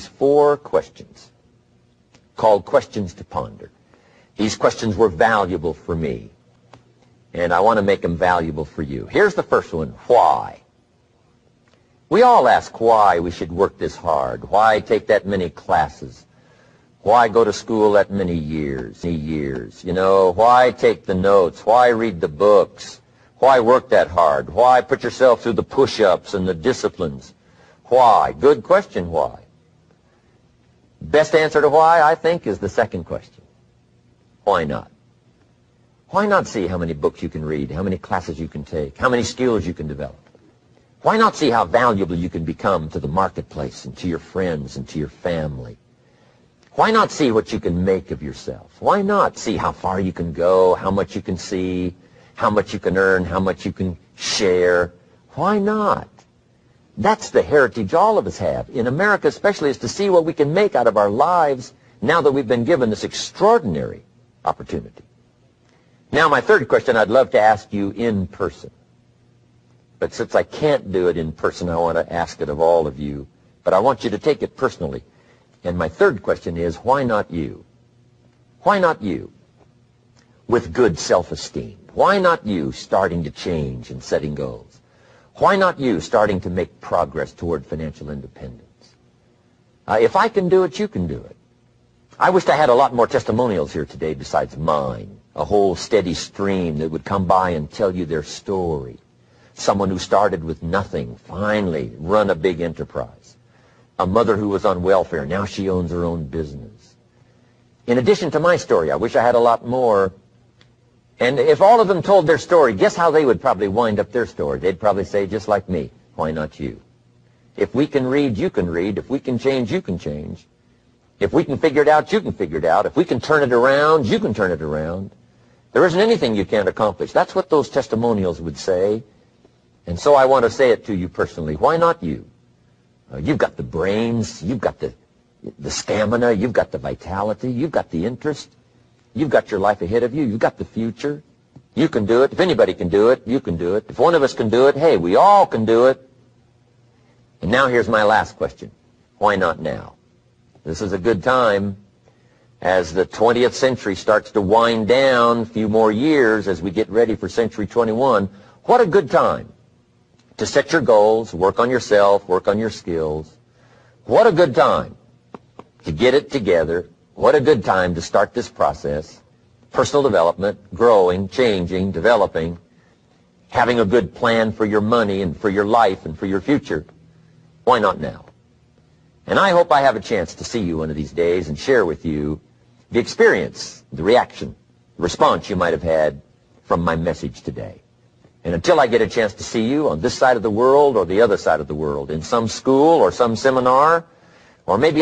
these 4 questions called questions to ponder. These questions were valuable for me, and I want to make them valuable for you. Here's the first one: why? We all ask why we should work this hard. Why take that many classes? Why go to school that many years? You know, why take the notes? Why read the books? Why work that hard? Why put yourself through the push-ups and the disciplines? Why? Good question, why? Best answer to why, I think, is the second question. Why not? Why not see how many books you can read, how many classes you can take, how many skills you can develop? Why not see how valuable you can become to the marketplace and to your friends and to your family? Why not see what you can make of yourself? Why not see how far you can go, how much you can see, how much you can earn, how much you can share? Why not? That's the heritage all of us have, in America especially, is to see what we can make out of our lives now that we've been given this extraordinary opportunity. Now, my third question I'd love to ask you in person. But since I can't do it in person, I want to ask it of all of you. But I want you to take it personally. And my third question is, why not you? Why not you? With good self-esteem. Why not you starting to change and setting goals? Why not you starting to make progress toward financial independence? If I can do it, you can do it. I wished I had a lot more testimonials here today besides mine. A whole steady stream that would come by and tell you their story. Someone who started with nothing, finally run a big enterprise. A mother who was on welfare, now she owns her own business. In addition to my story, I wish I had a lot more. And if all of them told their story, guess how they would probably wind up their story? They'd probably say, just like me, why not you? If we can read, you can read. If we can change, you can change. If we can figure it out, you can figure it out. If we can turn it around, you can turn it around. There isn't anything you can't accomplish. That's what those testimonials would say. And so I want to say it to you personally. Why not you? You've got the brains. You've got the stamina. You've got the vitality. You've got the interest. You've got your life ahead of you. You've got the future. You can do it. If anybody can do it, you can do it. If one of us can do it, hey, we all can do it. And now here's my last question. Why not now? This is a good time as the 20th century starts to wind down, a few more years as we get ready for century 21. What a good time to set your goals, work on yourself, work on your skills. What a good time to get it together. What a good time to start this process. Personal development, growing, changing, developing, having a good plan for your money and for your life and for your future. Why not now? And I hope I have a chance to see you one of these days and share with you the experience, the reaction, the response you might have had from my message today. And until I get a chance to see you on this side of the world or the other side of the world, in some school or some seminar, or maybe I'll